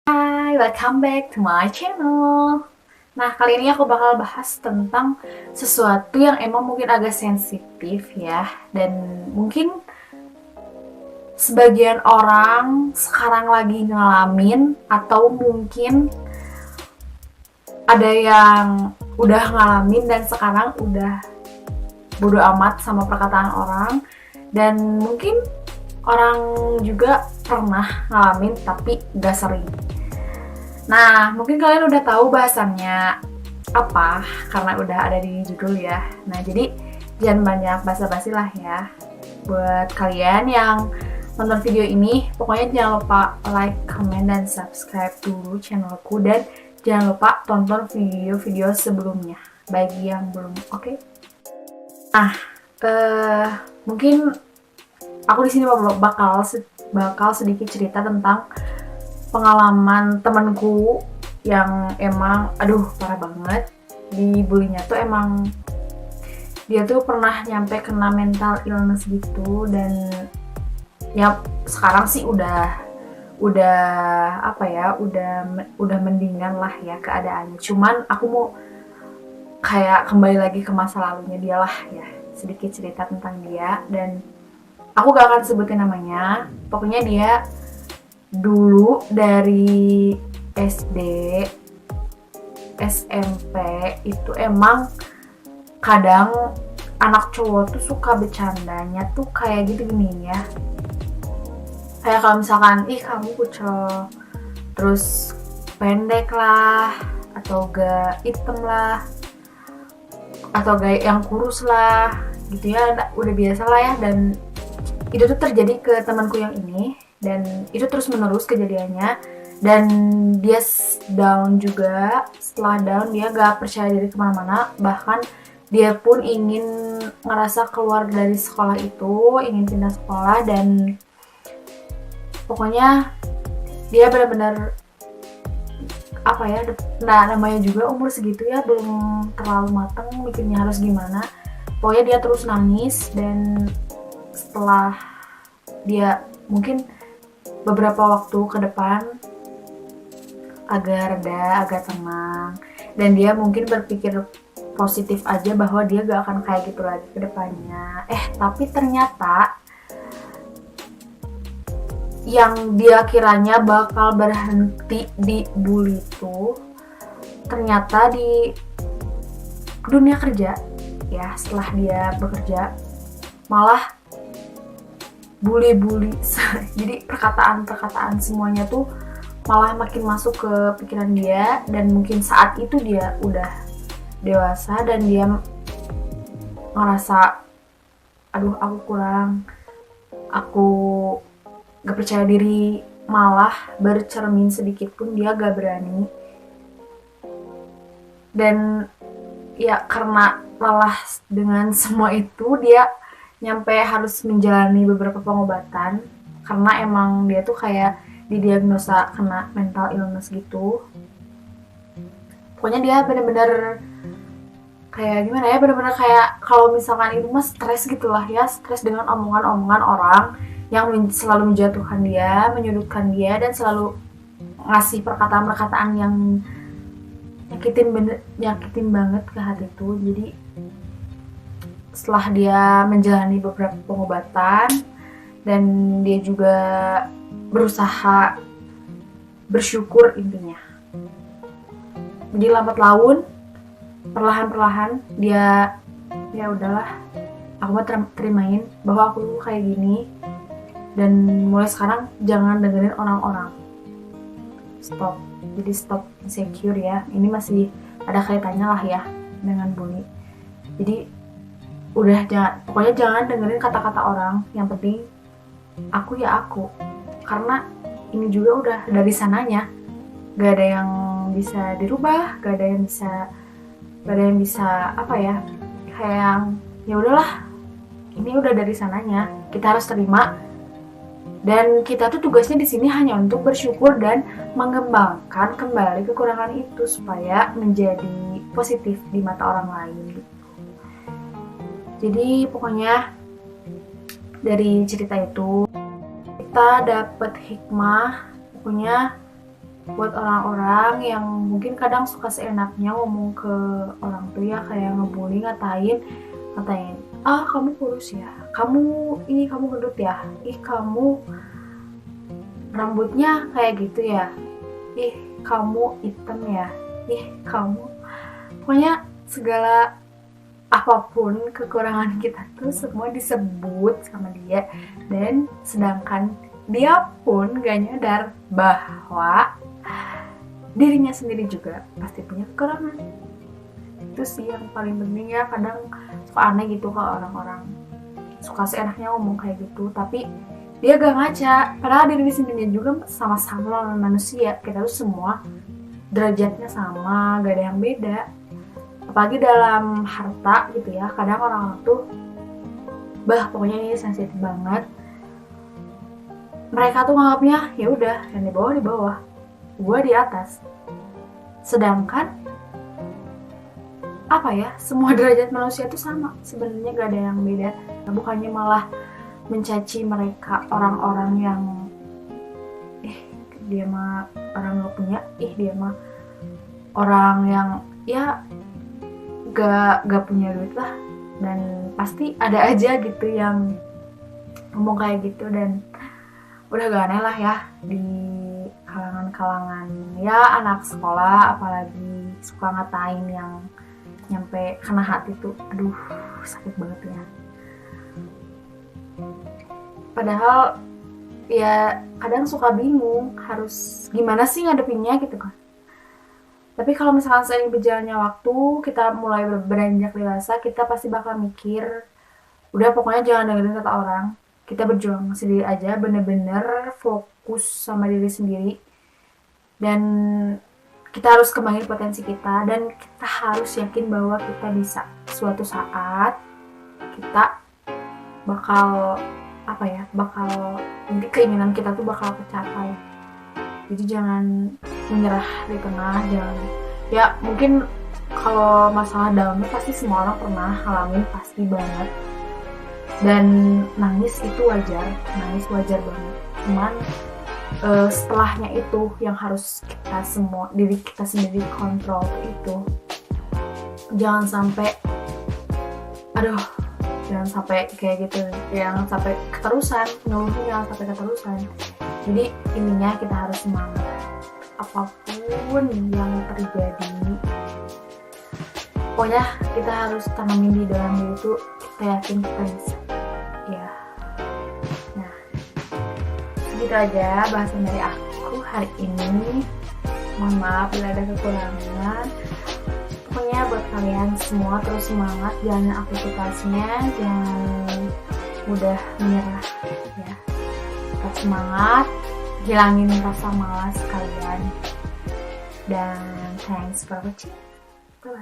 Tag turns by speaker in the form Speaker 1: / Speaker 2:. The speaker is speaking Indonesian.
Speaker 1: Hai, welcome back to my channel. Nah, kali ini aku bakal bahas tentang sesuatu yang emang mungkin agak sensitif ya. Dan mungkin sebagian orang sekarang lagi ngalamin, atau mungkin ada yang udah ngalamin dan sekarang udah bodo amat sama perkataan orang. Dan mungkin orang juga pernah ngalamin tapi gak sering. Nah, mungkin kalian udah tahu bahasannya apa, karena udah ada di judul ya. Nah, jadi jangan banyak basa-basi lah ya. Buat kalian yang nonton video ini, pokoknya jangan lupa like, comment, dan subscribe dulu channelku. Dan jangan lupa tonton video-video sebelumnya, bagi yang belum, oke? Nah, mungkin aku di sini bakal sedikit cerita tentang pengalaman temanku yang emang parah banget. Dibulinya tuh emang dia tuh pernah nyampe kena mental illness gitu. Dan ya sekarang sih udah mendingan lah ya keadaannya. Cuman aku mau kayak kembali lagi ke masa lalunya dia lah ya, sedikit cerita tentang dia. Dan aku gak akan sebutin namanya. Pokoknya dia dulu dari SD, SMP itu emang kadang anak cowok tuh suka bercandanya tuh kayak gitu gini ya. Kayak kalau misalkan, ih kamu kucel, terus pendek lah, atau gak hitam lah, atau gak yang kurus lah gitu ya, udah biasa lah ya. Dan itu tuh terjadi ke temanku yang ini, dan itu terus menerus kejadiannya. Dan dia down juga. Setelah down dia gak percaya diri kemana-mana, bahkan dia pun ingin ngerasa keluar dari sekolah itu, ingin pindah sekolah. Dan pokoknya dia benar-benar nah namanya juga umur segitu ya, belum terlalu mateng mikirnya harus gimana. Pokoknya dia terus nangis. Dan setelah dia mungkin beberapa waktu ke depan agak reda, agak tenang, dan dia mungkin berpikir positif aja bahwa dia gak akan kayak gitu lagi ke depannya. Tapi ternyata yang dia kiranya bakal berhenti dibully itu ternyata di dunia kerja ya. Setelah dia bekerja malah bully jadi perkataan semuanya tuh malah makin masuk ke pikiran dia. Dan mungkin saat itu dia udah dewasa dan dia ngerasa aku gak percaya diri, malah bercermin sedikit pun dia gak berani. Dan ya karena lelah dengan semua itu, dia nyampe harus menjalani beberapa pengobatan karena emang dia tuh kayak didiagnosa kena mental illness gitu. Pokoknya dia bener-bener kayak gimana ya, bener-bener kayak kalau misalkan itu mah stres gitulah ya, stres dengan omongan-omongan orang yang selalu menjatuhkan dia, menyudutkan dia, dan selalu ngasih perkataan-perkataan yang nyakitin banget ke hati itu. Jadi setelah dia menjalani beberapa pengobatan dan dia juga berusaha bersyukur intinya. Jadi lambat laun, perlahan-perlahan dia ya udahlah, aku mau terimain bahwa aku tuh kayak gini, dan mulai sekarang jangan dengerin orang-orang. Stop. Jadi stop insecure ya. Ini masih ada kaitannya lah ya dengan bully. Jadi pokoknya jangan dengerin kata-kata orang. Yang penting aku ya aku. Karena ini juga udah dari sananya. Gak ada yang bisa dirubah, gak ada yang bisa kayak ya udahlah, ini udah dari sananya. Kita harus terima. Dan kita tuh tugasnya di sini hanya untuk bersyukur dan mengembangkan kembali kekurangan itu supaya menjadi positif di mata orang lain gitu. Jadi pokoknya dari cerita itu kita dapat hikmah. Pokoknya buat orang-orang yang mungkin kadang suka seenaknya ngomong ke orang tua ya, kayak ngebully, ngatain kamu kurus ya, kamu ini, kamu gendut ya, kamu rambutnya kayak gitu ya, kamu hitam ya, kamu, pokoknya segala apapun kekurangan kita tuh semua disebut sama dia, dan sedangkan dia pun gak nyadar bahwa dirinya sendiri juga pasti punya kekurangan. Itu sih yang paling penting ya. Kadang suka aneh gitu kalau orang-orang suka seenaknya ngomong kayak gitu, tapi dia gak ngaca, padahal diri sendiri juga sama-sama manusia. Kita tuh semua derajatnya sama, gak ada yang beda. Apalagi dalam harta gitu ya, kadang orang-orang tuh pokoknya ini sensitif banget. Mereka tuh nganggapnya ya udah, yang di bawah, gua di atas. Sedangkan semua derajat manusia tuh sama, sebenarnya gak ada yang beda. Bukannya malah mencaci mereka, orang-orang yang dia mah orang gak punya, dia mah orang yang ya gak punya duit lah. Dan pasti ada aja gitu yang ngomong kayak gitu, dan udah gak aneh lah ya di kalangan ya anak sekolah, apalagi suka ngatain yang nyampe kena hati tuh, aduh sakit banget ya. Padahal ya kadang suka bingung harus gimana sih ngadepinnya gitu kan. Tapi kalau misalkan seiring berjalannya waktu, kita mulai beranjak dewasa, kita pasti bakal mikir, udah pokoknya jangan dengerin kata orang, kita berjuang sendiri aja, bener-bener fokus sama diri sendiri, dan kita harus kembangin potensi kita, dan kita harus yakin bahwa kita bisa. Suatu saat kita bakal nanti keinginan kita tuh bakal tercapai. Jadi jangan menyerah di tengah, ya mungkin kalau masalah down pasti semua orang pernah ngalamin, pasti banget. Dan nangis itu wajar banget. Cuman setelahnya itu yang harus diri kita sendiri kontrol itu. Jangan sampai kayak gitu, jangan sampai keterusan, ngeluhnya jangan sampai keterusan. Jadi intinya kita harus semangat apapun yang terjadi. Pokoknya kita harus tanamin di dalam diri itu, kita yakin kita bisa ya. Nah, segitu aja bahasan dari aku hari ini. Mohon maaf bila ada kekurangan. Pokoknya buat kalian semua terus semangat, jangan aktivitasnya, jangan mudah menyerah ya. Tetap semangat, hilangin rasa malas kalian. Dan thanks for watching.